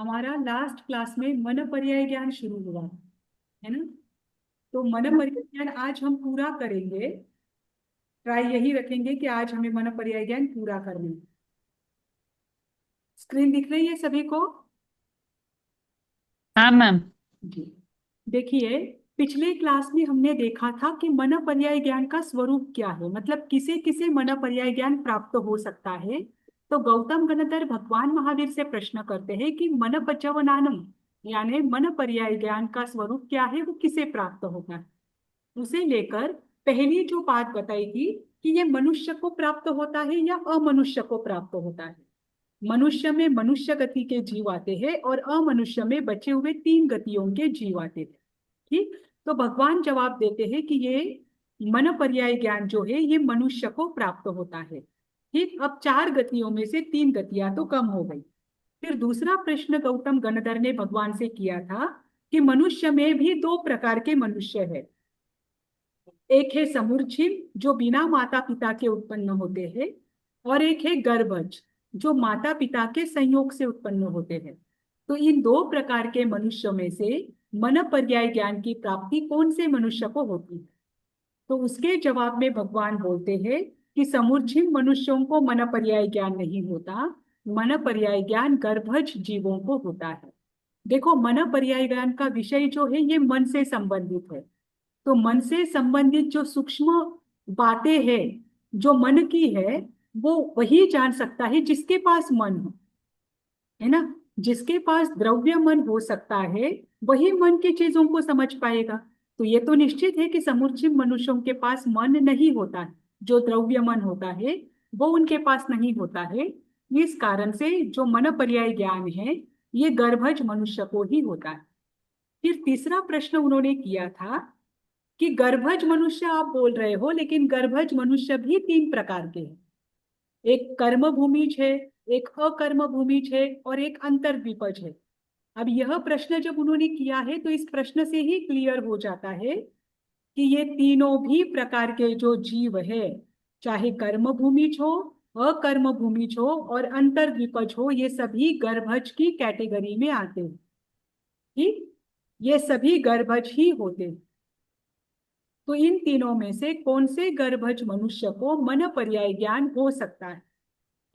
हमारा last class में मन पर्याय ज्ञान शुरू हुआ है ना। तो मन पर्याय ज्ञान आज हम पूरा करेंगे। ट्राई यही रखेंगे कि आज हमें मन पर्याय ज्ञान पूरा करना है। स्क्रीन दिख रही है सभी को? हाँ मैम। जी। देखिए, पिछले क्लास में हमने देखा था कि मन पर्याय ज्ञान का स्वरूप क्या है, मतलब किसे किसे मन पर्याय ज्ञान प्राप्त हो सकता है। तो गौतम गणधर भगवान महावीर से प्रश्न करते हैं कि मन पचवनानम, यानी मन पर्याय ज्ञान का स्वरूप क्या है, वो किसे प्राप्त होगा। उसे लेकर पहली जो बात बताई थी कि ये मनुष्य को प्राप्त होता है या अमनुष्य को प्राप्त होता है। मनुष्य में मनुष्य गति के जीव आते हैं और अमनुष्य में बचे हुए तीन गतियों के जीव आते हैं। ठीक। तो भगवान जवाब देते हैं कि ये मन पर्याय ज्ञान जो है ये मनुष्य को प्राप्त होता है। ठीक। अब चार गतियों में से तीन गतियां तो कम हो गई। फिर दूसरा प्रश्न गौतम गणधर ने भगवान से किया था कि मनुष्य में भी दो प्रकार के मनुष्य है। एक है समूर्छिम जो बिना माता पिता के उत्पन्न होते हैं, और एक है गर्भज जो माता पिता के संयोग से उत्पन्न होते हैं। तो इन दो प्रकार के मनुष्यों में से मन पर्याय ज्ञान की प्राप्ति कौन से मनुष्य को होती है। तो उसके जवाब में भगवान बोलते हैं कि समूर्छिम मनुष्यों को मन पर्याय ज्ञान नहीं होता, मन पर्याय ज्ञान गर्भज जीवों को होता है। देखो, मन पर्याय ज्ञान का विषय जो है ये मन से संबंधित है। तो मन से संबंधित जो सूक्ष्म बातें हैं, जो मन की है, वो वही जान सकता है जिसके पास मन हो, है ना। जिसके पास द्रव्य मन हो सकता है वही मन की चीजों को समझ पाएगा। तो ये तो निश्चित है कि समुचित मनुष्यों के पास मन नहीं होता है। जो द्रव्य मन होता है वो उनके पास नहीं होता है। इस कारण से जो मन पर्याय ज्ञान है ये गर्भज मनुष्य को ही होता है। फिर तीसरा प्रश्न उन्होंने किया था कि गर्भज मनुष्य आप बोल रहे हो, लेकिन गर्भज मनुष्य भी तीन प्रकार के हैं। एक कर्म भूमिज है, एक अकर्म भूमिज है, और एक अंतर्द्विपज है। अब यह प्रश्न जब उन्होंने किया है तो इस प्रश्न से ही क्लियर हो जाता है कि ये तीनों भी प्रकार के जो जीव है, चाहे कर्म भूमिज हो, अकर्म भूमिज हो और अंतर्द्विपज हो, ये सभी गर्भज की कैटेगरी में आते हैं। ठीक। ये सभी गर्भज ही होते हैं। तो इन तीनों में से कौन से गर्भज मनुष्य को मन पर्याय ज्ञान हो सकता है।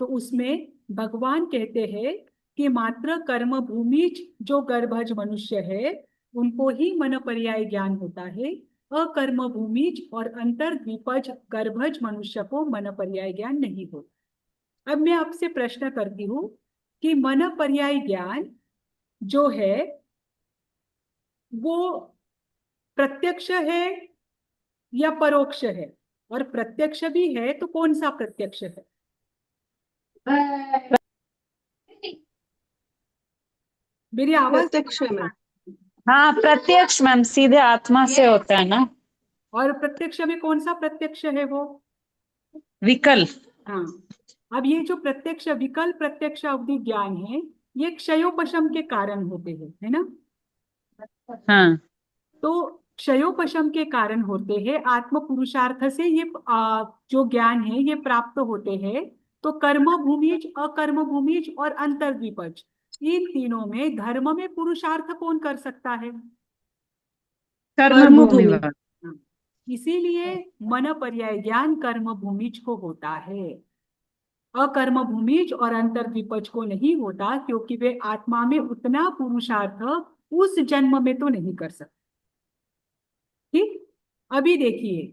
तो उसमें भगवान कहते हैं कि मात्र कर्म भूमिज जो गर्भज मनुष्य है उनको ही मन पर्याय ज्ञान होता है। अकर्म भूमिज और अंतर्द्विपज गर्भज मनुष्य को मन पर्याय ज्ञान नहीं होता। अब मैं आपसे प्रश्न करती हूँ कि मन पर्याय ज्ञान जो है वो प्रत्यक्ष है या परोक्ष है। और प्रत्यक्ष भी है तो कौन सा प्रत्यक्ष है। मेरी आवाज। प्रत्यक्ष में। हाँ प्रत्यक्ष मैम, सीधे आत्मा से होता है ना। और प्रत्यक्ष में कौन सा प्रत्यक्ष है वो। विकल। हाँ। अब ये जो प्रत्यक्ष विकल्प प्रत्यक्ष अवधि ज्ञान है ये क्षयोपशम के कारण होते हैं, है ना। हाँ। तो क्षयोपशम के कारण होते हैं, आत्म पुरुषार्थ से ये जो ज्ञान है ये प्राप्त होते हैं। तो कर्म भूमिज, अकर्म भूमिज और अंतर्द्विपज, इन तीनों में धर्म में पुरुषार्थ कौन कर सकता है। कर्म कर्म भूमि भूमि। वाला। हाँ। इसीलिए मन पर्याय ज्ञान कर्म भूमिज को होता है, अकर्म भूमिज और अंतर्द्विपज को नहीं होता, क्योंकि वे आत्मा में उतना पुरुषार्थ उस जन्म में तो नहीं कर सकते। ठीक। अभी देखिए,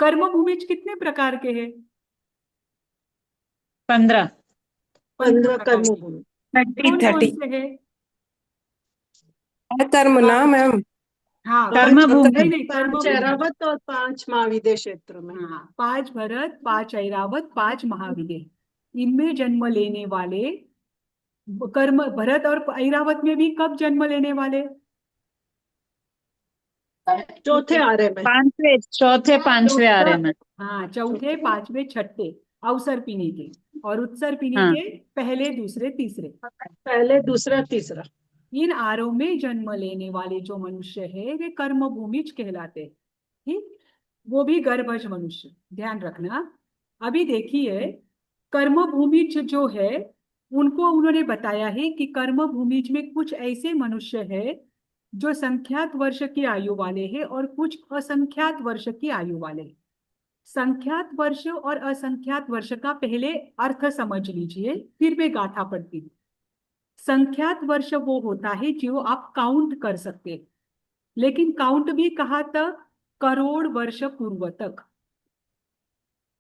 कर्म भूमिज कितने प्रकार के हैं। 15। 15 15 प्रकार कर्म के। भूमि। 30 कौन कौन 30। से हैं। कर्म ना मैम। हाँ कर्म पांच नहीं भूमि। नहीं, कर्म पांच भूमि। ऐरावत और 5 महाविद्य क्षेत्र में। हाँ, 5 भरत, 5 ऐरावत, 5 महाविद्य, इनमें जन्म लेने वाले। कर्म भरत और ऐरावत में भी कब जन्म लेने वाले। चौथे आरे में। पांचवे, चौथे पांचवे आ रहे चौथा। में। हाँ, चौथे पांचवे छठे अवसर पीने के, और उत्सर पीने हाँ। के पहले दूसरे तीसरे। पहले दूसरा तीसरा। इन आरों में जन्म लेने वाले जो मनुष्य है वे कर्म भूमिज कहलाते हैं। ठीक। वो भी गर्भज मनुष्य, ध्यान रखना। अभी देखिए, कर्म भूमिज जो है उनको उन्होंने बताया है कि कर्म भूमिज में कुछ ऐसे मनुष्य है जो संख्यात वर्ष की आयु वाले हैं और कुछ असंख्यात वर्ष की आयु वाले हैं। संख्यात वर्ष और असंख्यात वर्ष का पहले अर्थ समझ लीजिए, फिर मैं गाथा पढ़ती हूँ। संख्यात वर्ष वो होता है जो आप काउंट कर सकते हैं, लेकिन काउंट भी कहाँ तक? करोड़ वर्ष पूर्व तक।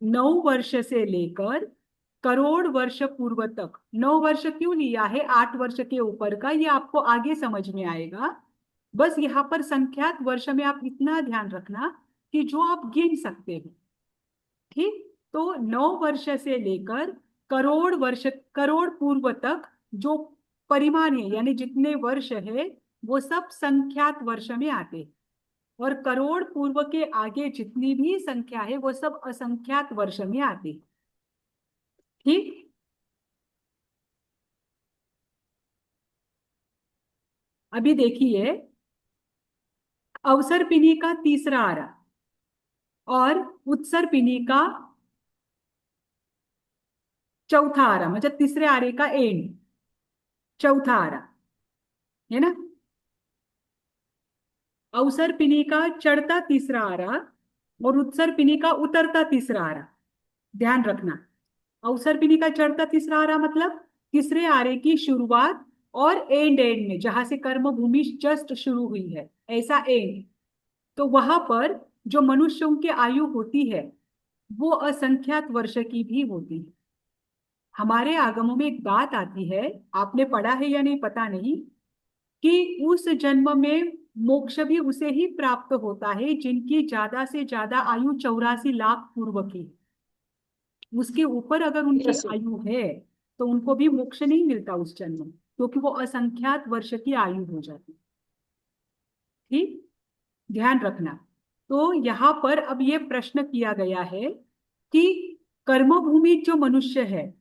9 वर्ष से लेकर करोड़ वर्ष पूर्व तक। 9 वर्ष क्यों लिया है 8 वर्ष के ऊपर का, ये आपको आगे समझ में आएगा। बस यहाँ पर संख्यात वर्ष में आप इतना ध्यान रखना कि जो आप गिन सकते हो। ठीक, तो 9 वर्ष से लेकर करोड़ वर्ष, करोड़ पूर्व तक जो परिमाण है यानी जितने वर्ष है वो सब संख्यात वर्ष में आते हैं, और करोड़ पूर्व के आगे जितनी भी संख्या है वो सब असंख्यात वर्ष में आते हैं। ठीक, अभी देखिए अवसर पिनी का तीसरा आरा और उत्सर पिनी का चौथा आरा, मतलब तीसरे आरे का एंड, चौथा आरा है ना। अवसर पिनी का चढ़ता तीसरा आरा और उत्सर पिनी का उतरता तीसरा आरा, ध्यान रखना। अवसर पिनी का चढ़ता तीसरा आरा मतलब तीसरे आरे की शुरुआत और एंड में, जहां से कर्म भूमि जस्ट शुरू हुई है ऐसा एंड, तो वहां पर जो मनुष्यों की आयु होती है वो असंख्यात वर्ष की भी होती है। हमारे आगमों में एक बात आती है, आपने पढ़ा है या नहीं पता नहीं, कि उस जन्म में मोक्ष भी उसे ही प्राप्त होता है जिनकी ज्यादा से ज्यादा आयु 84 लाख पूर्व की। उसके ऊपर अगर उनकी Yes, sir. आयु है तो उनको भी मोक्ष नहीं मिलता उस जन्म में, क्योंकि वो असंख्यात वर्ष की आयु हो जाती। ठीक, ध्यान रखना। तो यहाँ पर अब ये प्रश्न किया गया है कि कर्मभूमि जो मनुष्य है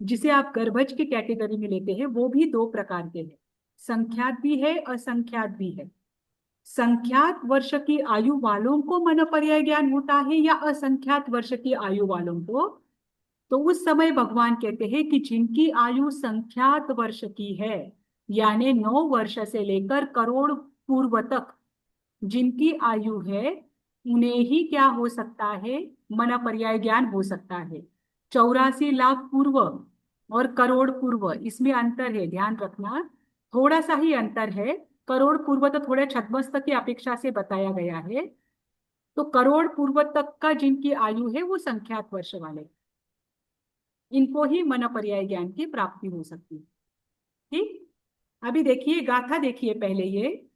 जिसे आप गर्भज की कैटेगरी में लेते हैं वो भी दो प्रकार के हैं, संख्यात भी है असंख्यात भी है। संख्यात वर्ष की आयु वालों को मन पर्याय ज्ञान होता है या असंख्यात वर्ष की आयु वालों को? तो उस समय भगवान कहते हैं कि जिनकी आयु संख्यात वर्ष की है यानी 9 वर्ष से लेकर करोड़ पूर्व तक जिनकी आयु है उन्हें ही क्या हो सकता है? मन पर्याय ज्ञान हो सकता है। 84 लाख पूर्व और करोड़ पूर्व, इसमें अंतर है, ध्यान रखना। थोड़ा सा ही अंतर है। करोड़ पूर्व तो थोड़ा छद्मस्त की अपेक्षा से बताया गया है, तो करोड़ पूर्व तक का जिनकी आयु है वो संख्यात वर्ष वाले, इनको ही मन पर्याय ज्ञान की प्राप्ति हो सकती है। ठीक, अभी देखिए गाथा देखिए पहले ये,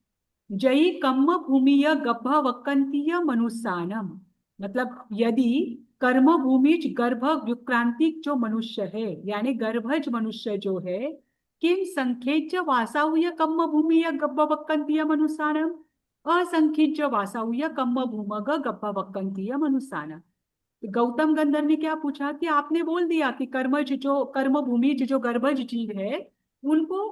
जयी कम्म भूमिय गभ वक्कंतीय मनुष्यानम, मतलब यदि कर्म भूमिज गर्भ विक्रांतिक जो मनुष्य है यानी गर्भज मनुष्य जो है, किम संख्येच वासाउय कम्म भूमिय गभ वक्कंतीय मनुष्यानम असंख्येच वासाउय कम्म भूमग गभ वक्कंतीय मनुष्यानम। गौतम गंधर्व ने क्या पूछा कि आपने बोल दिया कि कर्मज जो कर्म भूमिज जो गर्भज जीव है उनको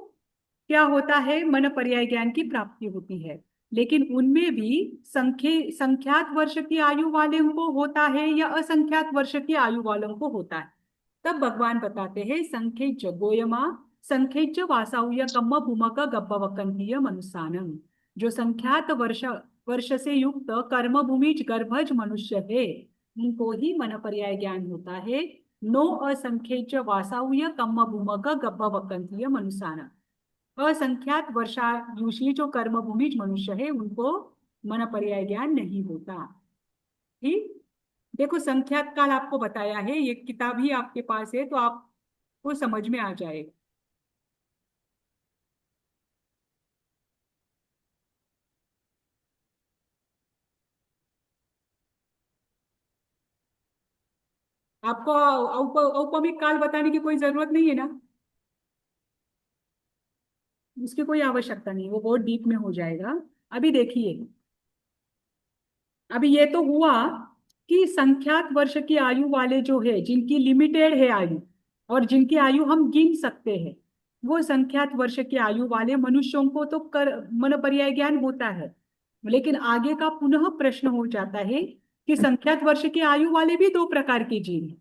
क्या होता है? मन पर्याय ज्ञान की प्राप्ति होती है, लेकिन उनमें भी संख्यात वर्ष की आयु वालों को होता है या असंख्यात वर्ष की आयु वालों को होता है? तब भगवान बताते हैं संख्य गोयमा संख्य वासाउय कम्म भूमक गब्ब वकंतीय मनुष्यानम, जो संख्यात वर्ष से युक्त कर्म भूमिज गर्भज मनुष्य है उनको ही मन पर्याय ज्ञान होता है। नो असंख्य वासाउय कम्म भूमक गब्ब वकंतीय मनुष्यानम, असंख्यात वर्षायुषी जो कर्मभूमिज मनुष्य है उनको मन पर्याय ज्ञान नहीं होता। ठीक, देखो संख्यात काल आपको बताया है, ये किताब ही आपके पास है तो आपको समझ में आ जाएगा। आपको औपमिक काल बताने की कोई जरूरत नहीं है ना, उसकी कोई आवश्यकता नहीं, वो बहुत डीप में हो जाएगा। अभी देखिए, अभी ये तो हुआ कि संख्यात वर्ष की आयु वाले जो है जिनकी लिमिटेड है आयु और जिनकी आयु हम गिन सकते हैं, वो संख्यात वर्ष की आयु वाले मनुष्यों को तो मन पर्याय ज्ञान होता है। लेकिन आगे का पुनः प्रश्न हो जाता है कि संख्यात वर्ष की आयु वाले भी दो प्रकार के जीव हैं,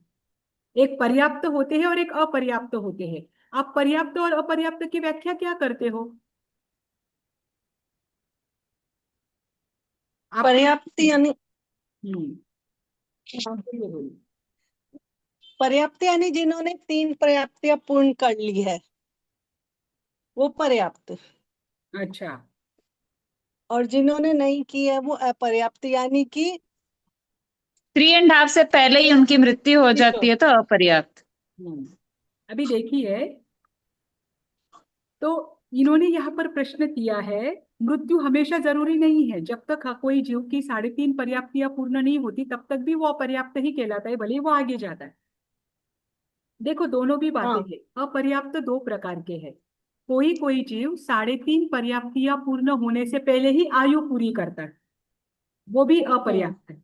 एक पर्याप्त होते हैं और एक अपर्याप्त होते हैं। आप पर्याप्त और अपर्याप्त की व्याख्या क्या करते हो? आप पर्याप्त यानी बोलिए, बोलिए। पर्याप्त यानी जिन्होंने 3 पर्याप्तियां पूर्ण कर ली है वो पर्याप्त, अच्छा, और जिन्होंने नहीं की है वो अपर्याप्त यानी कि 3.5 से पहले ही उनकी मृत्यु हो ठीक हो। जाती है तो अपर्याप्त। हम्म। अभी देखिए, तो इन्होंने यहाँ पर प्रश्न किया है, मृत्यु हमेशा जरूरी नहीं है। जब तक कोई जीव की 3.5 पर्याप्तियां पूर्ण नहीं होती तब तक भी वो अपर्याप्त ही कहलाता है, भले ही वो आगे जाता है। देखो, दोनों भी बातें हाँ। हैं। अपर्याप्त दो प्रकार के हैं। कोई कोई जीव 3.5 पर्याप्तियां पूर्ण होने से पहले ही आयु पूरी करता है, वो भी हम्म। अपर्याप्त है।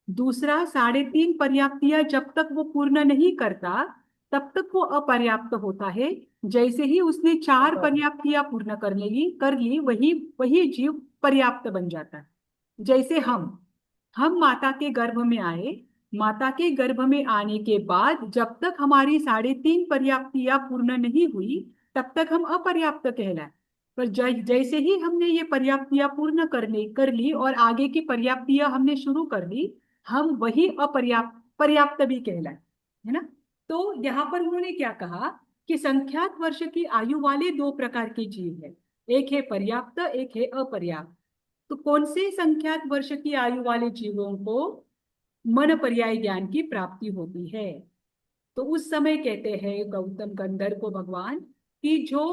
दूसरा, 3.5 पर्याप्तियां जब तक वो पूर्ण नहीं करता तब तक वो अपर्याप्त होता है। जैसे ही उसने 4 पर्याप्तियां पूर्ण कर ली वही वही जीव पर्याप्त बन जाता है। जैसे हम माता के गर्भ में आए। माता के गर्भ में आने के बाद जब तक हमारी 3.5 पर्याप्तियां पूर्ण नहीं हुई तब तक हम अपर्याप्त कहलाए। पर जैसे ही हमने ये पर्याप्तियां पूर्ण करने कर ली और आगे की पर्याप्तियां हमने शुरू कर ली, हम वही अपर्याप्त पर्याप्त भी कहलाए, है ना। तो यहाँ पर उन्होंने क्या कहा कि संख्यात वर्ष की आयु वाले दो प्रकार के जीव है। एक है पर्याप्त, एक है अपर्याप्त। तो कौन से संख्यात वर्ष की आयु वाले जीवों को मन पर्याय ज्ञान की प्राप्ति होती है? तो उस समय कहते हैं गौतम गंधर्व को भगवान कि जो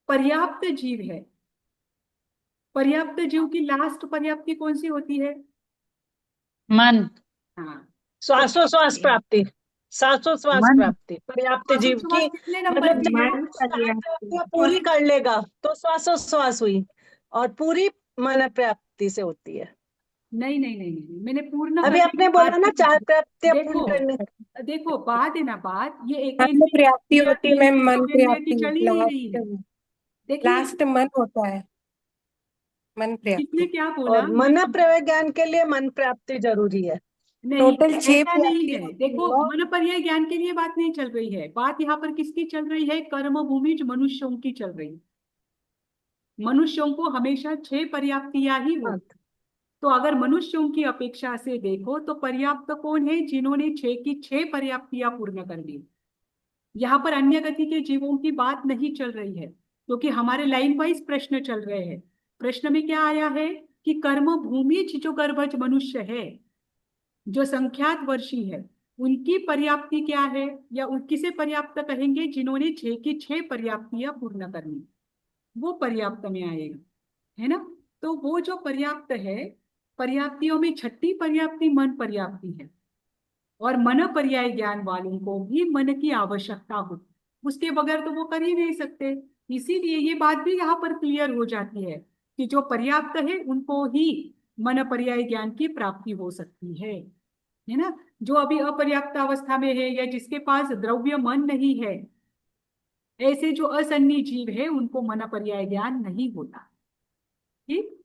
पर्याप्त जीव है, पर्याप्त जीव की लास्ट पर्याप्ति कौन सी होती है? मन। हाँ, तो श्वासोश्वास प्राप्ति, श्वासोश्वास मन। प्राप्ति पर्याप्त जीव श्वासोच्छ्वास की। कितने नंबर मतलब की जब है? वो सारी प्राप्तियां पूरी कर लेगा तो श्वासोश्वास हुई, और पूरी मन प्राप्ति से होती है। नहीं नहीं नहीं नहीं, मैंने पूर्ण अभी करने की आपने बोला बात ना नहीं 4 की। प्राप्तियां पूर्ण देखो, करने। देखो, बात है ना, बात ये एक मन ऐसी प्राप्ति या होती है मैम, ऐसी मन सेकंड है कि प्राप्ति चल ही नहीं रही लास्ट। है। देखिए, लास्ट मन होता है, मन किसने प्राप्ति। क्या बोला? और मन प्रवय ज्ञान के लिए मन प्राप्ति जरूरी है। नहीं, टोटल 6 ऐसा नहीं प्राप्ति है। होती देखो, है। मन पर्याय ज्ञान के लिए बात नहीं चल रही है। बात यहाँ पर किसकी चल रही है? कर्म भूमि मनुष्यों की चल रही है। मनुष्यों को हमेशा 6 पर्याप्तियां ही हो। हाँ। तो अगर मनुष्यों की अपेक्षा से देखो तो पर्याप्त कौन है? जिन्होंने 6 की 6 पर्याप्तियां पूर्ण कर ली। यहाँ पर अन्य गति के जीवों की बात नहीं चल रही है, क्योंकि हमारे लाइन वाइज प्रश्न चल रहे हैं। प्रश्न में क्या आया है कि कर्म भूमि जो गर्भज मनुष्य है, जो संख्यात वर्षी है, उनकी पर्याप्ति क्या है, या किसे पर्याप्त कहेंगे? जिन्होंने 6 की 6 पर्याप्तियां पूर्ण कर ली, वो पर्याप्त में आएगा, है ना। तो वो जो पर्याप्त है, पर्याप्तियों में छठी पर्याप्ति मन पर्याप्ति है। और मन पर्याय ज्ञान वालों को भी मन की आवश्यकता होती, उसके बगैर तो वो कर ही नहीं सकते। इसीलिए ये बात भी यहाँ पर क्लियर हो जाती है कि जो पर्याप्त है उनको ही मन पर्याय ज्ञान की प्राप्ति हो सकती है ना। जो अभी अपर्याप्त अवस्था में है या जिसके पास द्रव्य मन नहीं है, ऐसे जो असन्नी जीव है उनको मन पर्याय ज्ञान नहीं होता। ठीक,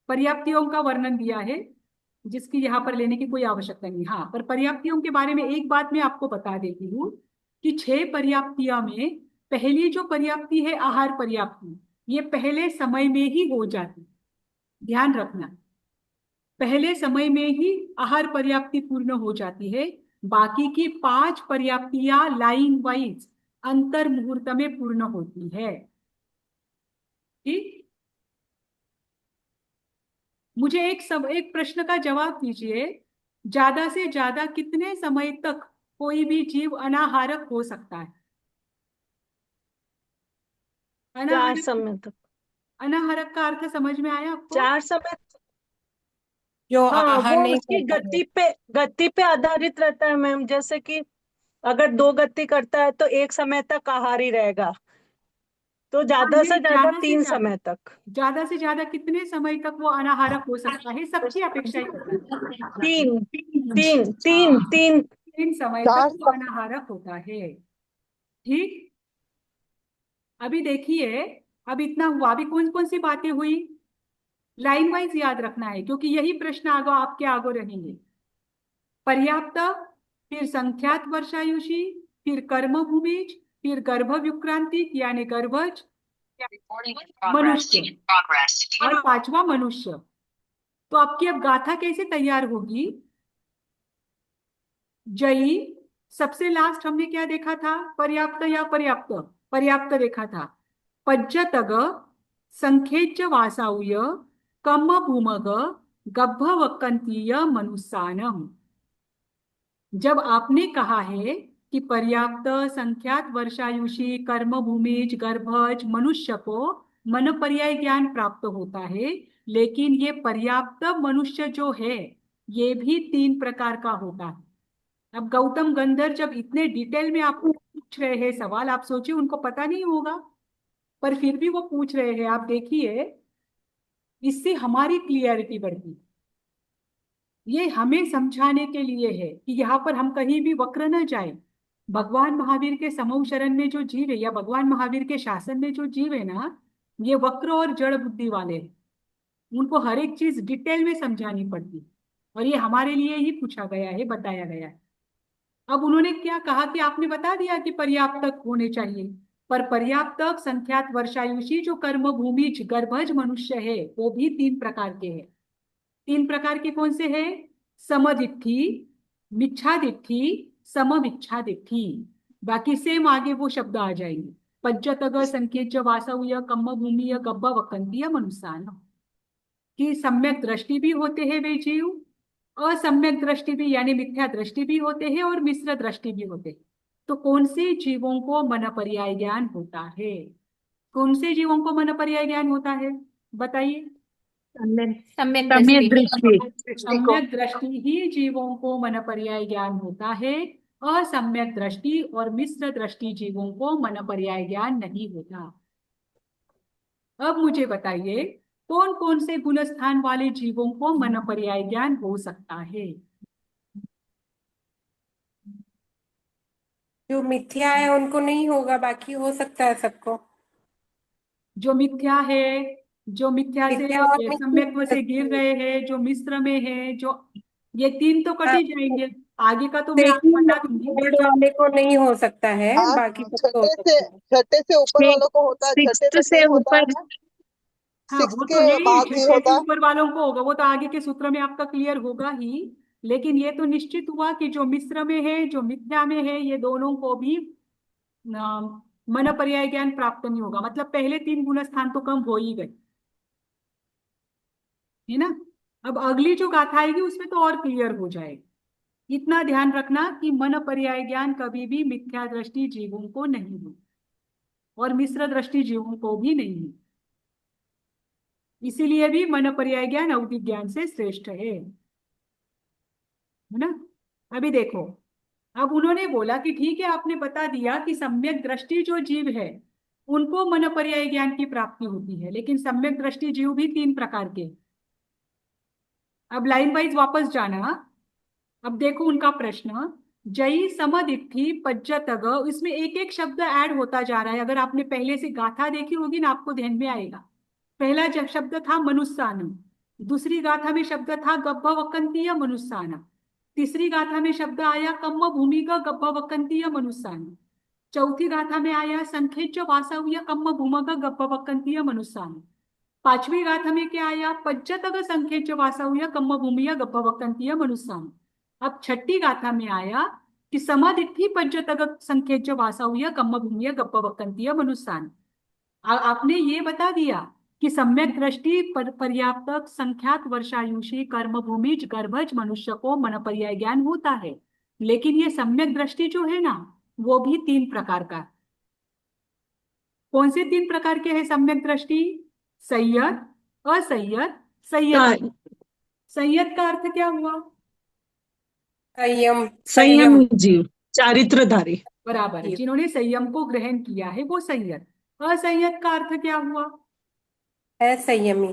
पर्याप्तियों का वर्णन दिया है जिसकी यहाँ पर लेने की कोई आवश्यकता नहीं। हाँ, पर पर्याप्तियों के बारे में एक बात मैं आपको बता देती हूँ कि 6 पर्याप्तियां में पहली जो पर्याप्ति है आहार पर्याप्ति, ये पहले समय में ही हो जाती। ध्यान रखना, पहले समय में ही आहार पर्याप्ति पूर्ण हो जाती है। बाकी की 5 पर्याप्तियां लाइन वाइज अंतर मुहूर्त में पूर्ण होती है। ठीक, मुझे एक प्रश्न का जवाब दीजिए। ज्यादा से ज्यादा कितने समय तक कोई भी जीव अनाहारक हो सकता है? 4 अनाहारक, समय तक। अनाहारक का अर्थ समझ में आया आपको? 4 समय। जो हाँ, आहार वो नहीं उसकी करता है। गति पे आधारित रहता है मैम। जैसे कि अगर 2 गति करता है तो 1 समय तक आहारी रहेगा, तो हाँ, ज्यादा ये से ज्यादा ज्यादा से 3 ज्यादा, समय तक। ज्यादा से ज्यादा कितने समय तक वो अनाहारक हो सकता है? सबकी अपेक्षा ही होता है। 3 3 3 हाँ, 3। 3 समय तक वो अनाहारक होता है। ठीक, अभी देखिए, अब इतना हुआ, अभी कौन कौन सी बातें हुई? लाइन वाइज याद रखना है क्योंकि यही प्रश्न आगे आपके आगे रहेंगे। पर्याप्त, फिर संख्यात वर्षायुषी, फिर कर्म भूमिज, फिर गर्भ विक्रांति यानी गर्भज, मनुष्य, और पांचवा मनुष्य। तो आपकी अब गाथा कैसे तैयार होगी? जई, सबसे लास्ट हमने क्या देखा था? पर्याप्त या पर्याप्त? पर्याप्त देखा था। पज्जतग, संखेच वासाउय, कम भूमग, गब्भ वक्कंतीय मनुस्सानम। जब आपने कहा है कि पर्याप्त, संख्यात वर्षायुषी, कर्म भूमिज, गर्भज, मनुष्य को मन पर्याय ज्ञान प्राप्त होता है, लेकिन ये पर्याप्त मनुष्य जो है ये भी 3 प्रकार का होता है। अब गौतम गंधर्व जब इतने डिटेल में आपको पूछ रहे हैं सवाल, आप सोचिए उनको पता नहीं होगा, पर फिर भी वो पूछ रहे हैं। आप देखिए, इससे हमारी क्लियरिटी बढ़ती है। ये हमें समझाने के लिए है कि यहाँ पर हम कहीं भी वक्र न जाए। भगवान महावीर के समूह शरण में जो जीव है, या भगवान महावीर के शासन में जो जीव है ना, ये वक्र और जड़ बुद्धि वाले हैं। उनको हर एक चीज डिटेल में समझानी पड़ती है, और ये हमारे लिए ही पूछा गया है, बताया गया है। अब उन्होंने क्या कहा कि आपने बता दिया कि पर्याप्तक होने चाहिए, पर पर्याप्तक, संख्यात वर्षायुषी, जो कर्म भूमिज, गर्भज मनुष्य है, वो भी 3 प्रकार के हैं। 3 प्रकार के कौन से हैं? समदिट्ठी, मिच्छादिट्ठी, सममिच्छादिट्ठी। बाकी सेम आगे वो शब्द आ जाएंगे। पज्जतग, संकेत, वासव्य, कम्म भूमिय, गब्ब वकंतीय मनुष्यान। कि सम्यक दृष्टि भी होते हैं वे जीव, असम्यक दृष्टि भी यानी मिथ्या दृष्टि भी होते हैं, और मिश्र दृष्टि भी होते हैं। तो कौन से जीवों को मन पर्याय ज्ञान होता है? कौन से जीवों को मन पर्याय ज्ञान होता है? बताइए। सम्यक दृष्टि सम्यक दृष्टि ही जीवों को मन पर्याय ज्ञान होता है। असम्यक दृष्टि और मिश्र दृष्टि जीवों को मन पर्याय ज्ञान नहीं होता। अब मुझे बताइए, कौन कौन से गुण स्थान वाले जीवों को मन पर्याय ज्ञान हो सकता है? जो मिथ्या है उनको नहीं होगा, बाकी हो सकता है सबको। जो मिथ्या है, जो मिथ्या से मिथ्या और सम्यक से गिर मिथ्या। रहे हैं, जो मिश्र में है, जो, ये 3 तो कट ही जाएंगे। आगे का तो मैं आपको सेकंड बता दूंगी। बोर्ड वाले को नहीं हो सकता है, हाँ, बाकी सबको हो छठे से सकता है। छठे से ऊपर वालों को होता है, छठे सिक्स्थ तक से नहीं होता ऊपर। है। हाँ, 6 वो तो के है ही, बाद नहीं छठे से होता। ऊपर वालों को होगा, वो तो आगे के सूत्र में आपका क्लियर होगा ही। लेकिन ये तो निश्चित हुआ कि जो मिश्र में है, जो मिथ्या में है, ये दोनों को भी मन पर्याय ज्ञान प्राप्त नहीं होगा। मतलब पहले 3 गुण स्थान तो कम हो ही गए, है ना। अब अगली जो गाथा आएगी उसमें तो और क्लियर हो जाएगा। इतना ध्यान रखना कि मन पर्याय ज्ञान कभी भी मिथ्या दृष्टि जीवों को नहीं हो, और मिश्र दृष्टि जीवों को भी नहीं है। इसीलिए भी मन पर्याय ज्ञान अवधि ज्ञान से श्रेष्ठ है ना। अभी देखो, अब उन्होंने बोला कि ठीक है, आपने बता दिया कि सम्यक दृष्टि जो जीव है उनको मन पर्याय ज्ञान की प्राप्ति होती है, लेकिन सम्यक दृष्टि जीव भी 3 प्रकार के। अब लाइन वाइज वापस जाना। अब देखो उनका प्रश्न, जई समदिट्ठी पज्जतग, इसमें एक एक शब्द ऐड होता जा रहा है। अगर आपने पहले से गाथा देखी होगी ना, आपको ध्यान में आएगा। पहला जब शब्द था मनुस्सानम, दूसरी गाथा में शब्द था गब्भ वकंतीय मनुस्साना, तीसरी गाथा में शब्द आया कम्म भूमिका गब्भ वकंतीय मनुस्साना, चौथी गाथा में आया संखेच वासव्य कम्म भूमग गब्भ वकंतीय मनुस्साना, पांचवी गाथा में क्या आया? पज्जतग संखेच वासव्य कम्म भूमिया गब्भ वकंतीय मनुस्साना। अब छठी गाथा में आया कि समादिट्ठी पज्जतग संखेच वासव्य कम्म भूमिया गब्भ वकंतीय मनुस्साना। आपने ये बता दिया कि सम्यक दृष्टि पर्याप्तक, संख्यात वर्षायुषी, कर्म भूमिज, गर्भज मनुष्य को मन पर्याय ज्ञान होता है। लेकिन ये सम्यक दृष्टि जो है ना, वो भी 3 प्रकार का। कौन से 3 प्रकार के हैं सम्यक दृष्टि? संयत, असंयत, संयत। संयत का अर्थ क्या हुआ? संयम। संयम जीव, चारित्रधारी। बराबर है, जिन्होंने संयम को ग्रहण किया है वो संयत। असंयत का अर्थ क्या हुआ? है संयमी।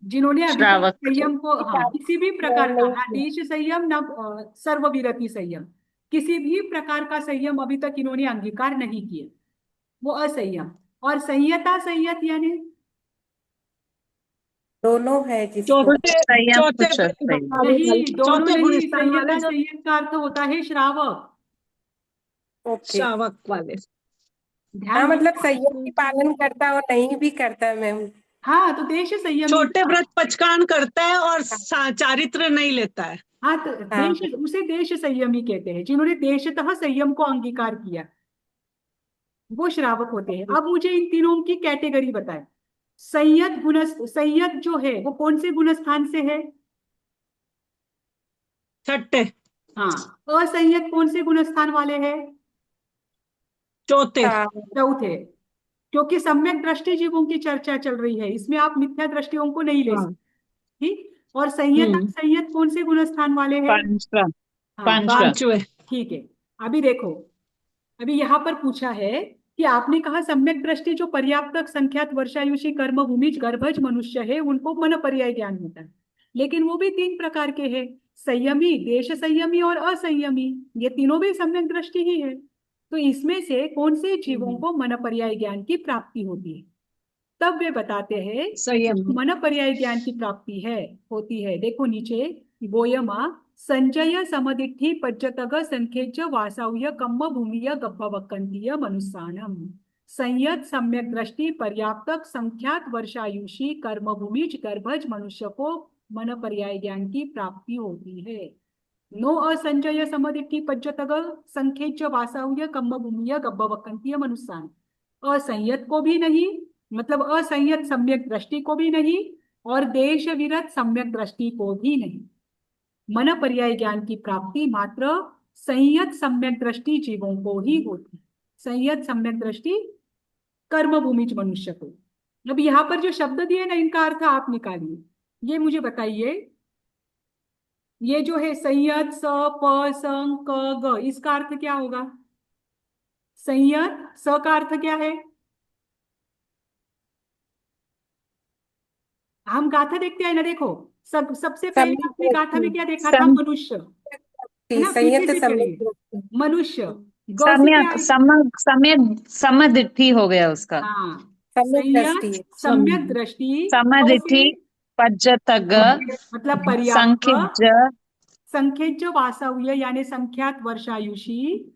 जिन्होंने अभी तक श्रावक। संयम को, हाँ, किसी भी प्रकार का, नहीं हाँ, किया। देश संयम न सर्वविरति संयम, किसी भी प्रकार का संयम अभी तक इन्होंने अंगीकार नहीं किया, वो असंयम। और संयता संयत यानी दोनों है जिसको। चौथे संयम चौथे कुछ सही। नहीं, दोनों चौथे गुण नहीं, स्थान वाले संयता जो संयत का अर्थ होता है श्रावक। ओके। श्रावक वाले। ध्यान हाँ दो। मतलब संयम की पालन करता और नहीं भी करता मैम। हाँ, तो देश संयमी छोटे था। व्रत पचकान करता है और हाँ चारित्र नहीं लेता है। हाँ, तो हाँ देश, उसे देश संयमी कहते हैं, जिन्होंने देशतः संयम को अंगीकार किया, वो श्रावक होते हैं। अब मुझे इन तीनों की कैटेगरी बताएं। संयत जो है वो कौन से गुण स्थान से है? छठे। हाँ। असंयत कौन से गुण स्थान वाले हैं? चौथे। हाँ चौथे। क्योंकि सम्यक दृष्टि जीवों की चर्चा चल रही है, इसमें आप मिथ्या दृष्टियों को नहीं ले हाँ। सकते। ठीक। और संयत हम्म। संयत कौन से गुण स्थान वाले हैं? पंचवा। हाँ। पंचवा। पांचवे। ठीक है। अभी देखो, अभी यहाँ पर पूछा है कि आपने कहा सम्यक दृष्टि जो पर्याप्तक संख्यात वर्षायुषी कर्म भूमिज गर्भज मनुष्य है उनको मन पर्याय ज्ञान होता है। लेकिन वो भी तीन प्रकार के हैं, संयमी, देश संयमी और असंयमी। ये तीनों भी सम्यक दृष्टि ही है। तो इसमें से कौन से जीवों को मन पर्याय ज्ञान की प्राप्ति होती है? तब वे बताते हैं कि संयम। जो मन पर्याय ज्ञान की प्राप्ति है, होती है, देखो नीचे, गोयमा संजय समदिट्ठी पज्जतग संखेच वासाव्य कम्म भूमिय गब्भवक्कंतीय मनुस्सानम। संयत सम्यक दृष्टि पर्याप्तक संख्यात वर्षायुषी कर्मभूमिज गर्भज मनुष्य को मन पर्याय ज्ञान की प्राप्ति होती है। नो असंजय समदिट्ठी पज्जतग संखेच वासाव्य कम्म भूमिय गब्भवक्कंतीय मनुस्सान। असंयत को भी नहीं, मतलब असंयत सम्यक दृष्टि को भी नहीं, और देश विरत सम्यक दृष्टि को भी नहीं। मन पर्याय ज्ञान की प्राप्ति मात्र संयत सम्यक दृष्टि जीवों को ही होती है। संयत सम्यक दृष्टि कर्म भूमिज मनुष्य को। अब यहाँ पर जो शब्द दिए ना, इनका अर्थ आप निकालिए। ये मुझे बताइए, ये जो है संयत स प सं क ग, इसका अर्थ क्या होगा? संयत स का अर्थ क्या है? हम गाथा देखते हैं ना, देखो, सबसे पहले सम्यक आपने गाथा में दृष्टि। क्या देखा था? सम मनुष्य। है ना, पीछे संयत से सम्यक चलिए। दृष्टि। मनुष्य। गौ से क्या सम्यक आएगा? समदिट्ठी हो गया उसका। हाँ। सम्यक संयत दृष्टि। सम सम्यक दृष्टि। गौ समदिट्ठी से पज्जतग मतलब पर्याप्त। संखिज संख्यज वासव्य यानी संख्यात वर्षायुषी।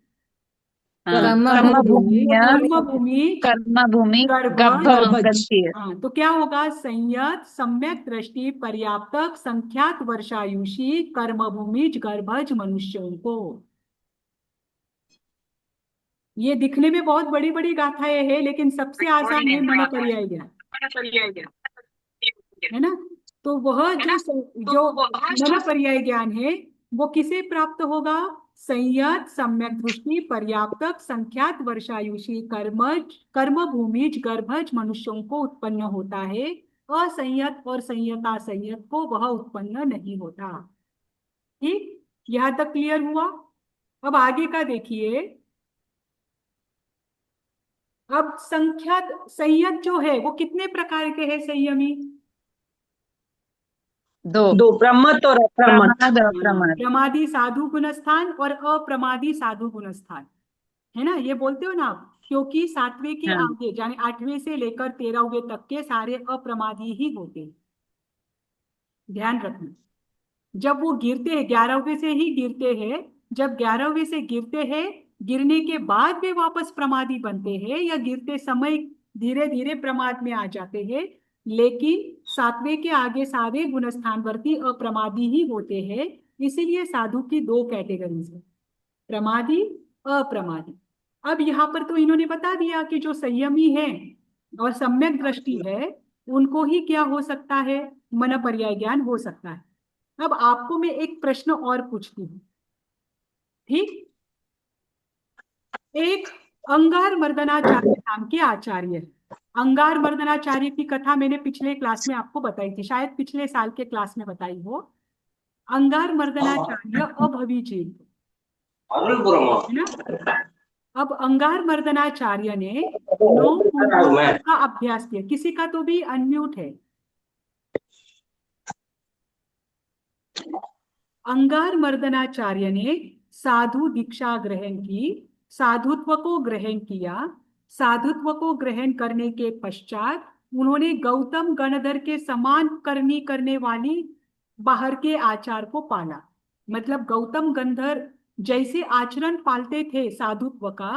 कर्म कर्म भूमि भूमि कर्म भूमि कर्म भूमि गर्भज। गर्भज। गब्भवंकंती। हाँ, तो क्या होगा? संयत सम्यक दृष्टि पर्याप्तक संख्यात वर्षायुषी कर्म भूमिज गर्भज मनुष्यों को। ये दिखने में बहुत बड़ी बड़ी गाथाएं हैं, लेकिन सबसे आसान है मन पर्याय ज्ञान। है ना? तो वह जो मन पर्याय ज्ञान है, वो किसे प्राप्त होगा? संयत सम्यक दृष्टि पर्याप्तक संख्यात वर्षायुषी कर्म भूमिज गर्भज मनुष्यों को उत्पन्न होता है। असंयत और संयता संयत को वह उत्पन्न नहीं होता। ठीक, यहां तक क्लियर हुआ? अब आगे का देखिए। अब संख्यात संयत जो है वो कितने प्रकार के हैं संयमी? दो। दो, प्रमत और अप्रमत। प्रमाद और हाँ, प्रमाद। प्रमादी साधु गुणस्थान और अप्रमादी साधु गुणस्थान। है ना, ये बोलते हो ना आप, क्योंकि सातवें के हाँ। आगे यानी आठवें से लेकर 13वें तक के सारे अप्रमादी ही होते हैं। ध्यान रखना, जब वो गिरते हैं 11वें से ही गिरते हैं। जब 11वें से गिरते हैं, गिरने के बाद वे वापस प्रमादी बनते हैं, या गिरते समय धीरे धीरे प्रमाद में आ जाते हैं। लेकिन सातवें के आगे सारे गुणस्थानवर्ती अप्रमादी ही होते हैं। इसीलिए साधु की दो कैटेगरीज है, प्रमादी, अप्रमादी। अब यहाँ पर तो इन्होंने बता दिया कि जो संयमी है और सम्यक दृष्टि है, उनको ही क्या हो सकता है? मन पर्याय ज्ञान हो सकता है। अब आपको मैं एक प्रश्न और पूछती हूँ। ठीक। एक अंगार मर्दनाचार्य नाम के आचार्य है। अंगार मर्दनाचार्य की कथा मैंने पिछले क्लास में आपको बताई थी, शायद पिछले साल के क्लास में बताई हो। अंगार मर्दनाचार्य अभविजीत है ना। अब अंगार मर्दनाचार्य ने 9 कुंडलों का अभ्यास किया। किसी का तो भी अनम्यूट है। अंगार मर्दनाचार्य ने साधु दीक्षा ग्रहण की, साधुत्व को ग्रहण किया। साधुत्व को ग्रहण करने के पश्चात उन्होंने गौतम गणधर के समान करनी करने वाली बाहर के आचार को पाला। मतलब गौतम गंधर जैसे आचरण पालते थे साधुत्व का,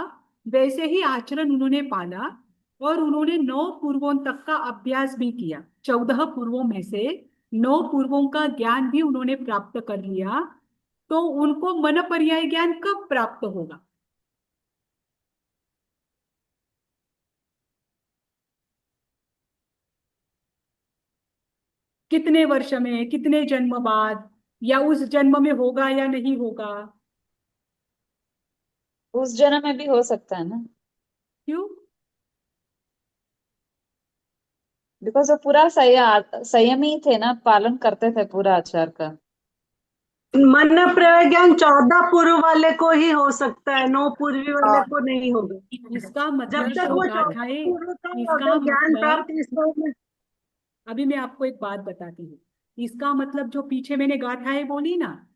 वैसे ही आचरण उन्होंने पाला और उन्होंने 9 पूर्वों तक का अभ्यास भी किया। 14 पूर्वों में से 9 पूर्वों का ज्ञान भी उन्होंने प्राप्त कर लिया। तो उनको मन पर्याय ज्ञान कब प्राप्त होगा? कितने वर्ष में, कितने जन्म बाद, या उस जन्म में होगा या नहीं होगा? उस जन्म में भी हो सकता है ना, क्यों? बिकॉज वो पूरा संयमी थे ना, पालन करते थे पूरा आचार का। मन प्रज्ञान 14 पूर्व वाले को ही हो सकता है, 9 पूर्वी वाले को नहीं होगा। इसका जब मतलब तक जो वो 14 गाथाएं, पूर्व का इसका अगर ज्ञान मतलब, प्राप्त इसको में अभी मैं आपको एक बात बताती हूँ। इसका मतलब जो पीछे मैंने गाथाएं बोली ना,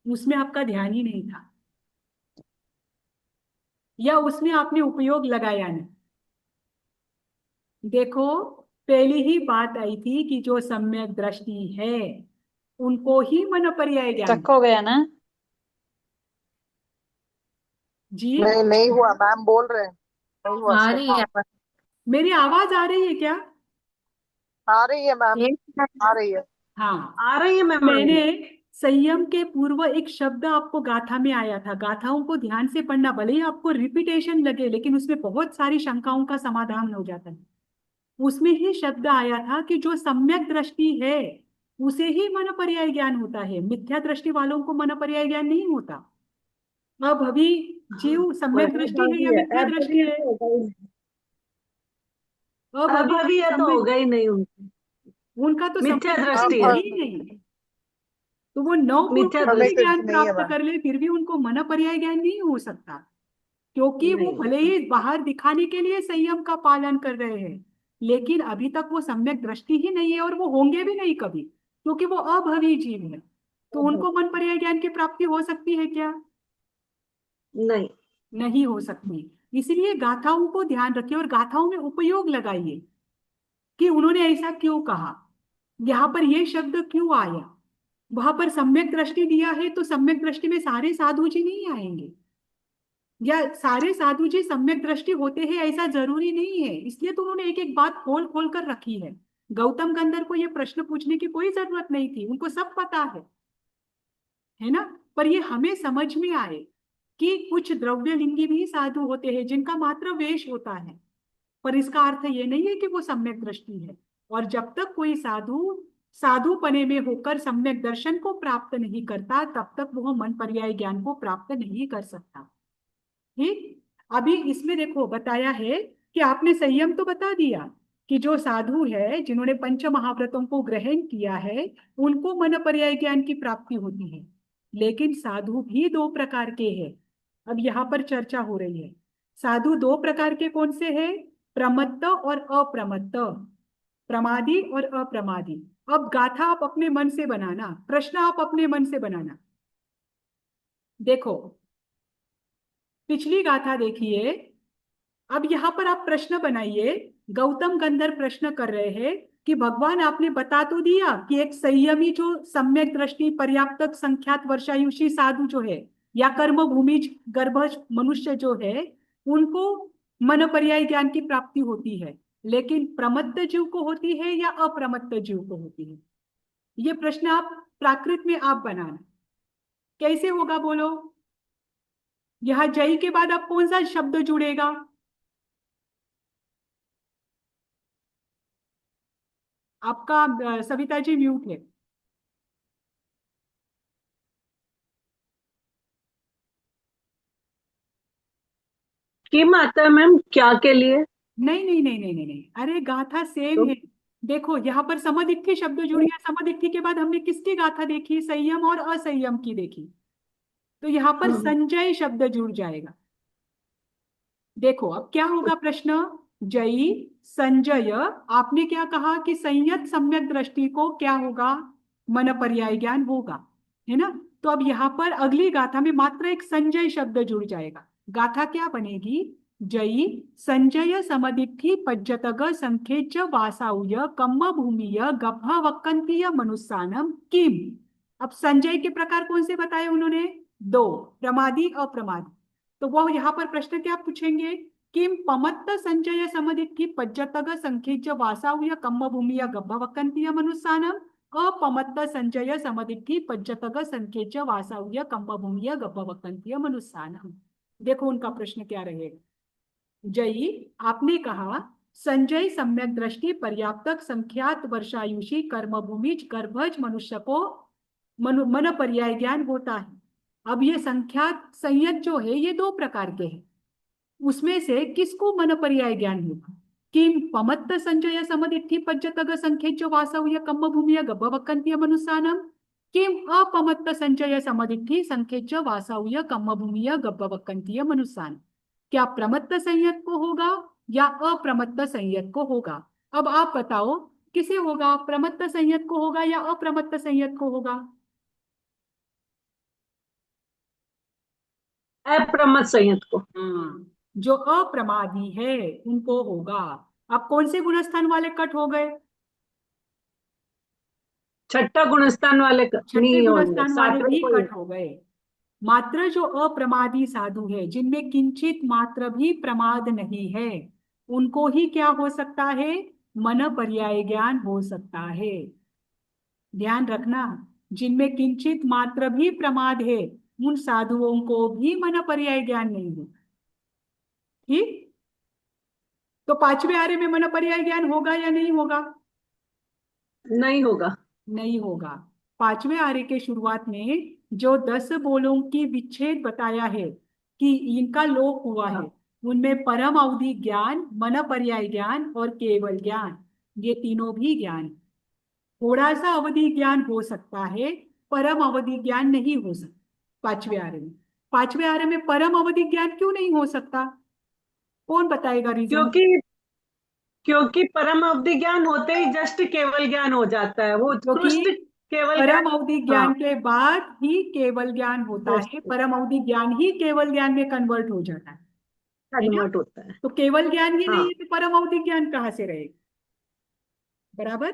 उसमें आपका ध्यान ही नहीं था, या उसमें आपने उपयोग लगाया नहीं। देखो, पहली ही बात आई थी कि जो सम्यक दृष्टि है उनको ही मन पर्याय ज्ञान। स्टक हो गया ना। जी, नहीं नहीं हुआ, मैम बोल रहे हैं नहीं हुआ आ स्टक। रही है आवाज। मेरी आवाज आ रही है क्या? आ रही है मैम, ये आ रही है। हाँ। आ रही है मैम। मैंने संयम के पूर्व एक शब्द आपको गाथा में आया था, गाथाओं को ध्यान से पढ़ना, भले ही आपको रिपीटेशन लगे लेकिन उसमें बहुत सारी शंकाओं का समाधान हो जाता है। उसमें ही शब्द आया था कि जो सम्यक दृष्टि है उसे ही मन पर्याय ज्ञान होता है, मिथ्या दृष्टि वालों को मन पर्याय ज्ञान नहीं होता। अब अभी जीव सम्यक दृष्टि है या अभी है, मिथ्या अब दृष्टि अभी है? तो होगा ही अब अब अभी अभी ये तो सम्यक, होगा ही नहीं उनकी उनका तो मिथ्या सम्यक दृष्टि दृष्टि है है। ही नहीं। तो वो 9 मिथ्या पूर्वों का भी हमें दृष्टि दृष्टि ज्ञान नहीं है प्राप्त मैम। कर ले फिर भी उनको मन पर्याय ज्ञान नहीं हो सकता, क्योंकि वो नहीं। भले ही बाहर दिखाने के लिए संयम का पालन कर रहे हैं लेकिन अभी तक वो सम्यक दृष्टि ही नहीं है, और वो होंगे भी नहीं कभी, क्योंकि वो अभवी जीव है। तो उनको मन पर्याय ज्ञान की प्राप्ति हो सकती है क्या? नहीं। नहीं हो सकती। इसलिए गाथाओं को ध्यान रखिए और गाथाओं में उपयोग लगाइए कि उन्होंने ऐसा क्यों कहा, यहाँ पर ये शब्द क्यों आया। वहां पर सम्यक दृष्टि दिया है तो सम्यक दृष्टि में सारे साधु जी नहीं आएंगे, या सारे साधु जी सम्यक दृष्टि होते हैं ऐसा जरूरी नहीं है। इसलिए तो उन्होंने एक एक बात खोल खोल कर रखी है। गौतम गंधर्व को ये प्रश्न पूछने की कोई जरूरत नहीं थी, उनको सब पता है ना। पर ये हमें समझ में आए कि कुछ द्रव्यलिंगी भी साधु होते हैं जिनका मात्र वेश होता है, पर इसका अर्थ ये नहीं है कि वो सम्यक दृष्टि है। और जब तक कोई साधु साधुपने में होकर सम्यक दर्शन को प्राप्त नहीं करता तब तक वो मन पर्याय ज्ञान को प्राप्त नहीं कर सकता। ठीक। अभी इसमें देखो बताया है कि आपने संयम तो बता दिया कि जो साधु है जिन्होंने पंच महाव्रतों को ग्रहण किया है उनको मन पर्याय ज्ञान की प्राप्ति होती है। लेकिन साधु भी 2 प्रकार के हैं। अब यहाँ पर चर्चा हो रही है, साधु 2 प्रकार के कौन से हैं? प्रमत्त और अप्रमत्त, प्रमादी और अप्रमादी। अब गाथा आप अपने मन से बनाना, प्रश्न आप अपने मन से बनाना। देखो, पिछली गाथा देखिए। अब यहाँ पर आप प्रश्न बनाइए। गौतम गंधर्व प्रश्न कर रहे हैं कि भगवान आपने बता तो दिया कि एक संयमी जो सम्यक दृष्टि पर्याप्त संख्यात वर्षायुषी साधु जो है या कर्म भूमि गर्भज मनुष्य जो है उनको मन पर्याय ज्ञान की प्राप्ति होती है, लेकिन प्रमत्त जीव को होती है या अप्रमत्त जीव को होती है? ये प्रश्न आप प्राकृत में आप बनाना। कैसे होगा बोलो? यहाँ जय के बाद अब कौन सा शब्द जुड़ेगा? आपका सविता जी म्यूट है। किम आता है मैम, क्या के लिए? नहीं नहीं नहीं नहीं नहीं नहीं, अरे गाथा सेम तो है। देखो यहाँ पर समदिक्ठी शब्द जुड़ गया। समदिक्ठी के बाद हमने किसकी गाथा देखी? संयम और असंयम की देखी। तो यहाँ पर संजय शब्द जुड़ जाएगा। देखो अब क्या होगा प्रश्न? जयी संजय, आपने क्या कहा कि संयत सम्यक दृष्टि को क्या होगा? मन पर्याय ज्ञान होगा, है ना। तो अब यहाँ पर अगली गाथा में मात्र एक संजय शब्द जुड़ जाएगा। गाथा क्या बनेगी? जयी संजय समदिट्ठी पज्जतग संखेच वासाउय कम्म भूमिय गभ वक्कंतीय मनुस्सानम किम। अब संजय के प्रकार कौन से बताए उन्होंने? दो, प्रमादी अप्रमादी। तो वो यहाँ पर प्रश्न क्या पूछेंगे? किम पमत्त संचय समदिट्ठी पज्जतग संखेज्य वासाव्य कम्म भूमिया गब्भवक्कन्तीय मनुस्सानम अपमत्त संचय समदिट्ठी पज्जतग संखेज्य वासाव्य कम्म भूमिया गब्भवक्कन्तीय मनुस्सानम। देखो उनका प्रश्न क्या रहेगा। जयी, आपने कहा संजय सम्यक दृष्टि पर्याप्तक संख्यात वर्षायुषी कर्मभूमिज गर्भज मनुष्य को मन पर्याय ज्ञान होता है। अब ये संख्यात संयत जो है ये दो प्रकार के हैं, उसमें से किसको मन पर्याय ज्ञान होगा? किम पमत्त संजय समदिट्ठी पज्जतग संखेच वासव्य कम्म भूमिया गब्भवक्कन्तीय मनुस्सानम किम अपमत्त संजय समदिट्ठी संखेच वासव्य कम्म भूमिया गब्भवक्कन्तीय मनुस्सानम। क्या प्रमत्त संयत को होगा या अप्रमत्त संयत को होगा? अब आप बताओ किसे होगा, प्रमत्त संयत को होगा या अप्रमत्त संयत को होगा? अप्रमत्त संयत को। हाँ, जो अप्रमादी है उनको होगा। अब कौन से गुणस्थान वाले कट हो गए? छठा गुणस्थान वाले छठे नहीं होंगे, गुणस्थान वाले सातवें भी को ही। कट हो गए। मात्र जो अप्रमादी साधु है, जिनमें किंचित मात्र भी प्रमाद नहीं है, उनको ही क्या हो सकता है? मन पर्याय ज्ञान हो सकता है। ध्यान रखना, जिनमें किंचित मात्र भी प्रमाद है उन साधुओं को भी मन पर्याय ज्ञान नहीं है। ठीक, तो पांचवें आर्य में मन पर्याय ज्ञान होगा या नहीं होगा? नहीं होगा। नहीं होगा। पांचवें आर्य के शुरुआत में जो 10 बोलों की विच्छेद बताया है कि इनका लोप हुआ है, उनमें परम अवधि ज्ञान, मन पर्याय ज्ञान और केवल ज्ञान, ये तीनों भी ज्ञान। थोड़ा सा अवधि ज्ञान हो सकता है, परम अवधि ज्ञान नहीं हो सकता पांचवें आर्य में। पांचवें आर्य में परम अवधि ज्ञान क्यों नहीं हो सकता? कौन बताएगा रीजन? क्योंकि क्योंकि परम अवधि ज्ञान होते ही जस्ट केवल ज्ञान हो जाता है, वो क्योंकि उत्कृष्ट केवल परम ज्ञान। अवधि हाँ, ज्ञान के बाद ही केवल ज्ञान होता है, just परम अवधि ज्ञान ही केवल ज्ञान में कन्वर्ट हो जाता है ना? कन्वर्ट होता है। तो केवल ज्ञान ही नहीं हाँ, है तो परम अवधि ज्ञान कहाँ से रहेगा? बराबर।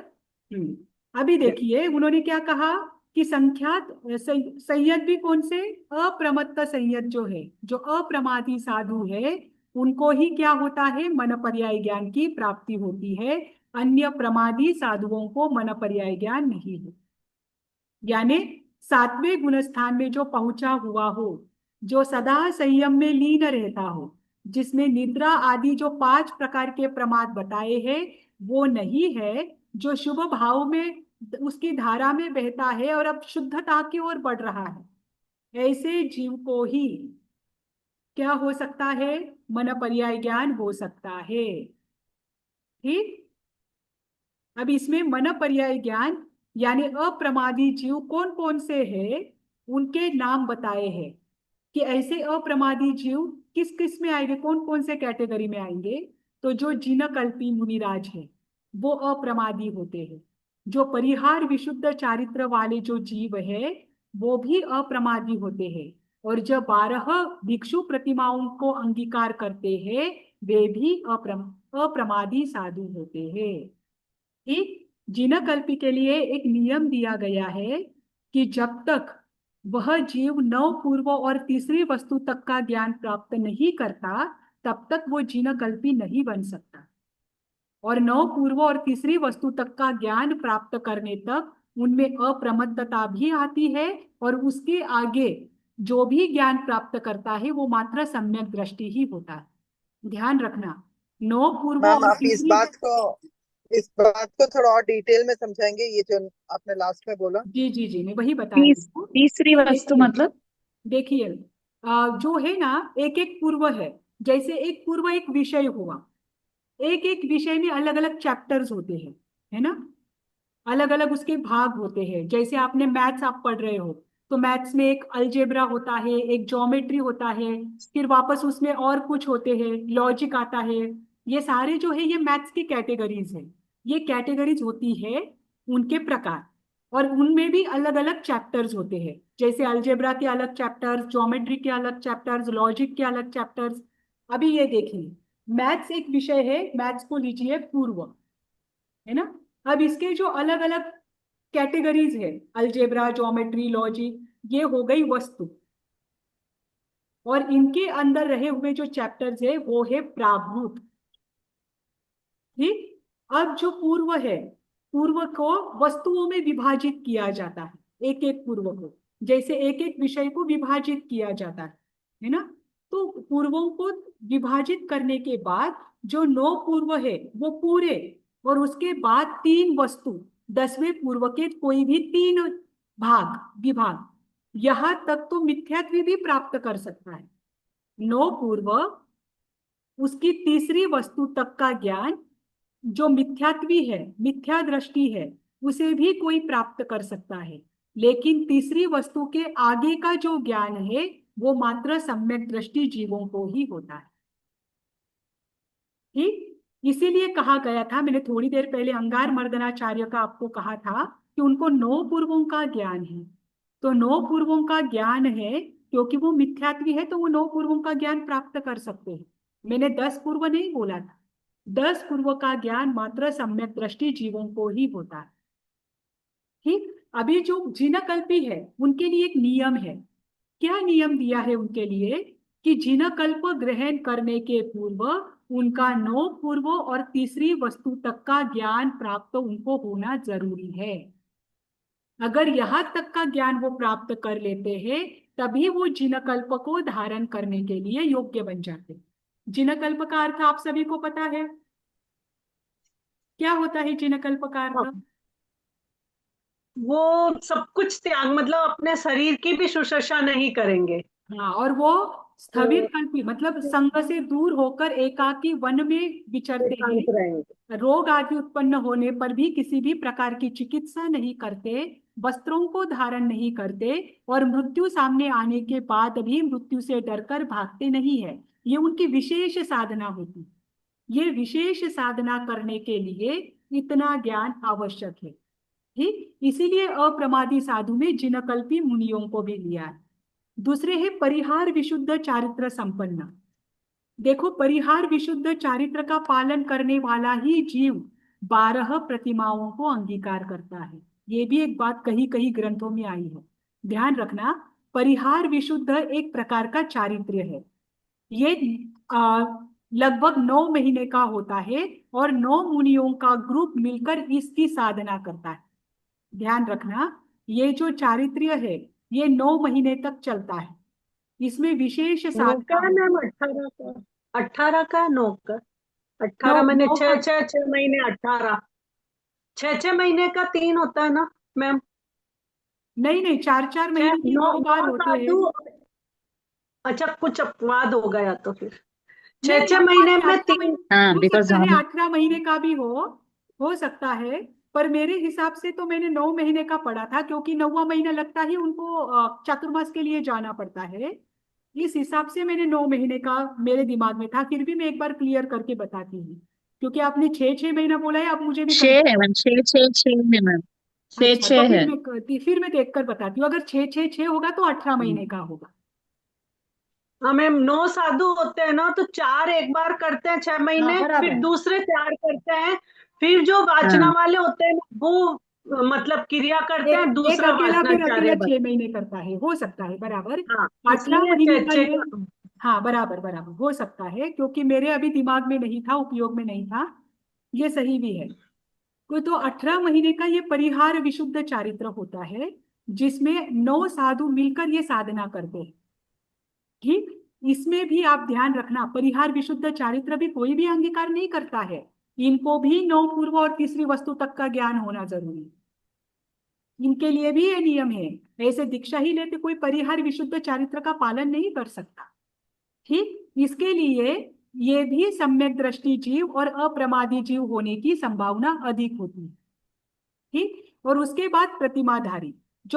अभी देखिए उन्होंने क्या कहा कि संख्यात संयत भी कौन से? अप्रमत्त संयत जो है, जो अप्रमादी साधु है, उनको ही क्या होता है? मन पर्याय ज्ञान की प्राप्ति होती है। अन्य प्रमादी साधुओं को मन पर्याय ज्ञान नहीं है। यानी सातवें गुणस्थान में जो पहुंचा हुआ हो, जो सदा संयम में लीन रहता हो, जिसमें निद्रा आदि जो 5 प्रकार के प्रमाद बताए हैं वो नहीं है, जो शुभ भाव में उसकी धारा में बहता है और अब शुद्धता की ओर बढ़ रहा है, ऐसे जीव को ही क्या हो सकता है? मन पर्याय ज्ञान हो सकता है। ठीक, अब इसमें मन पर्याय ज्ञान यानी अप्रमादी जीव कौन कौन से हैं, उनके नाम बताए हैं कि ऐसे अप्रमादी जीव किस किस में आएंगे, कौन कौन से कैटेगरी में आएंगे। तो जो जिनकल्पी मुनिराज है वो अप्रमादी होते हैं। जो परिहार विशुद्ध चारित्र वाले जो जीव है वो भी अप्रमादी होते हैं। और जो 12 भिक्षु प्रतिमाओं को अंगीकार करते हैं वे भी अप्रमादी साधु होते हैं। ठीक, जिनकल्पी के लिए एक नियम दिया गया है कि जब तक वह जीव नव पूर्व और तीसरी वस्तु तक का ज्ञान प्राप्त नहीं करता तब तक वो जिनकल्पी नहीं बन सकता। और नव पूर्व और तीसरी वस्तु तक का ज्ञान प्राप्त करने तक उनमें अप्रमत्तता भी आती है और उसके आगे जो भी ज्ञान प्राप्त करता है वो मात्र सम्यक दृष्टि ही होता है। ध्यान रखना, नव पूर्व मैम और आप तीसरी। इस बात को थोड़ा और डिटेल में समझाएंगे, ये जो आपने लास्ट में बोला। जी जी जी, मैं वही बता रही हूँ। तीसरी वस्तु देखिए मतलब? देखिए जो है ना, एक एक पूर्व है। जैसे एक पूर्व एक विषय हुआ, एक एक विषय में अलग अलग चैप्टर्स होते हैं, है ना? अलग अलग उसके भाग होते हैं। जैसे आपने मैथ्स आप पढ़ रहे हो तो मैथ्स में एक अलजेब्रा होता है, एक ज्योमेट्री होता है, फिर वापस उसमें और कुछ होते हैं, लॉजिक आता है। ये सारे जो है ये मैथ्स की कैटेगरीज है। ये कैटेगरीज होती है उनके प्रकार, और उनमें भी अलग अलग चैप्टर्स होते हैं। जैसे अलजेब्रा के अलग चैप्टर्स, ज्योमेट्री के अलग चैप्टर्स, लॉजिक के अलग चैप्टर्स। अभी ये देखिए, मैथ्स एक विषय है, मैथ्स को लीजिए पूर्व, है ना? अब इसके जो अलग अलग कैटेगरीज है, अलजेब्रा, ज्योमेट्री, लॉजिक, ये हो गई वस्तु। और इनके अंदर रहे हुए जो चैप्टर्स है वो है प्राभूत। ठीक। अब जो पूर्व है, पूर्व को वस्तुओं में विभाजित किया जाता है, एक एक पूर्व को, जैसे एक एक विषय को विभाजित किया जाता है ना। तो पूर्वों को विभाजित करने के बाद जो 9 पूर्व है वो पूरे, और उसके बाद 3 वस्तु, 10वें पूर्व के कोई भी 3 विभाग, यहां तक तो मिथ्यात्व भी प्राप्त कर सकता है। 9 पूर्व, उसकी तीसरी वस्तु तक का ज्ञान जो मिथ्यात्वी है, मिथ्या दृष्टि है, उसे भी कोई प्राप्त कर सकता है। लेकिन तीसरी वस्तु के आगे का जो ज्ञान है वो मात्र सम्यक दृष्टि जीवों को ही होता है। ठीक। इसीलिए कहा गया था, मैंने थोड़ी देर पहले अंगार मर्दनाचार्य का आपको कहा था कि उनको 9 पूर्वों का ज्ञान है। तो 9 पूर्वों का ज्ञान है, क्योंकि वो मिथ्यात्वी है तो वो 9 पूर्वों का ज्ञान प्राप्त कर सकते हैं। मैंने 10 पूर्व नहीं बोला था। 10 पूर्व का ज्ञान मात्र सम्यक दृष्टि जीवों को ही होता है। ठीक। अभी जो जिनकल्पी है उनके लिए एक नियम है। क्या नियम दिया है उनके लिए कि जिनकल्प ग्रहण करने के पूर्व उनका 9 पूर्व और तीसरी वस्तु तक का ज्ञान प्राप्त उनको होना जरूरी है। अगर यहां तक का ज्ञान वो प्राप्त कर लेते हैं तभी वो जिनकल्प को धारण करने के लिए योग्य बन जाते हैं। जिनकल्प का अर्थ आप सभी को पता है, क्या होता है जिनकल्प का अर्थ? वो सब कुछ त्याग, मतलब अपने शरीर की भी शुश्रूषा नहीं करेंगे। हाँ, और वो स्थविर कल्पी मतलब संग से दूर होकर एकाकी वन में विचरते एकांत हैं। रहेंगे। रोग आदि उत्पन्न होने पर भी किसी भी प्रकार की चिकित्सा नहीं करते, वस्त्रों को धारण नहीं करते, और मृत्यु सामने आने के बाद भी मृत्यु से डरकर भागते नहीं है। ये उनकी विशेष साधना होती। ये विशेष साधना करने के लिए इतना ज्ञान आवश्यक है। ठीक। इसीलिए अप्रमादी साधु में जिनकल्पी मुनियों को भी लिया है। दूसरे है परिहार विशुद्ध चारित्र संपन्न। देखो, परिहार विशुद्ध चारित्र का पालन करने वाला ही जीव 12 प्रतिमाओं को अंगीकार करता है। ये भी एक बात कहीं कहीं ग्रंथों में आई है, ध्यान रखना। परिहार विशुद्ध एक प्रकार का चारित्र्य है। ये लगभग 9 महीने का होता है और 9 मुनियों का ग्रुप मिलकर इसकी साधना करता है। ध्यान रखना, ये जो चारित्र्य है ये 9 महीने तक चलता है। इसमें विशेष नौ साधना का है मैम, 18 का? 18 का, 9 का? 18 नौ महीने, नौ छह का। छह 6 महीने 18, 6 महीने का 3 होता है ना मैम? नहीं नहीं, 4 4 छह, महीने की नौ 2 बार नौ होते हैं। साधु। अच्छा, कुछ अपवाद हो गया तो फिर नहीं 6 नहीं, 6 अपवाद महीने नहीं, में 18 3। महीने हाँ, हो बिकॉज सकता है, हम 18 महीने का भी हो सकता है। पर मेरे हिसाब से तो मैंने 9 महीने का पढ़ा था, क्योंकि 9वां महीना लगता ही उनको चातुर्मास के लिए जाना पड़ता है। इस हिसाब से मैंने 9 महीने का मेरे दिमाग में था। फिर भी मैं एक बार क्लियर करके बताती हूँ, क्योंकि आपने 6 6 महीना बोला है, अब मुझे भी 6 है मैम, 6 6 6 है मैम, 6 अच्छा, तो 6 फिर है। मैं देख कर बताती हूँ। अगर 6 6 6 होगा तो 18 महीने का होगा। हाँ मैम, 9 साधु होते हैं ना, तो 4 एक बार करते हैं 6 हाँ महीने, फिर बराबर। दूसरे 4 करते हैं, फिर जो वाचना हाँ वाले होते हैं ना, वो मतलब क्रिया करते एक हैं, एक दूसरा अकेला फिर अकेला वाचनाचार्य बन। 6 महीने करता है, हो सकता है, बराबर। हाँ, 18 इसलिए महीने का 6 ये, का। हाँ बराबर बराबर हो सकता है, क्योंकि मेरे अभी दिमाग में नहीं था, उपयोग में नहीं था। ये सही भी है। तो 18 महीने का ये परिहार विशुद्ध चारित्र होता है, जिसमें 9 साधु मिलकर ये साधना करते हैं। ठीक। इसमें भी आप ध्यान रखना, परिहार विशुद्ध चारित्र भी कोई भी अंगीकार नहीं करता है। इनको भी 9 पूर्व और तीसरी वस्तु तक का ज्ञान होना जरूरी है। इनके लिए भी ये नियम है। ऐसे दीक्षा ही लेते कोई परिहार विशुद्ध चारित्र का पालन नहीं कर सकता। ठीक। इसके लिए ये भी सम्यक दृष्टि जीव और अप्रमादी जीव होने की संभावना अधिक होती है। ठीक। और उसके बाद प्रतिमाधारी,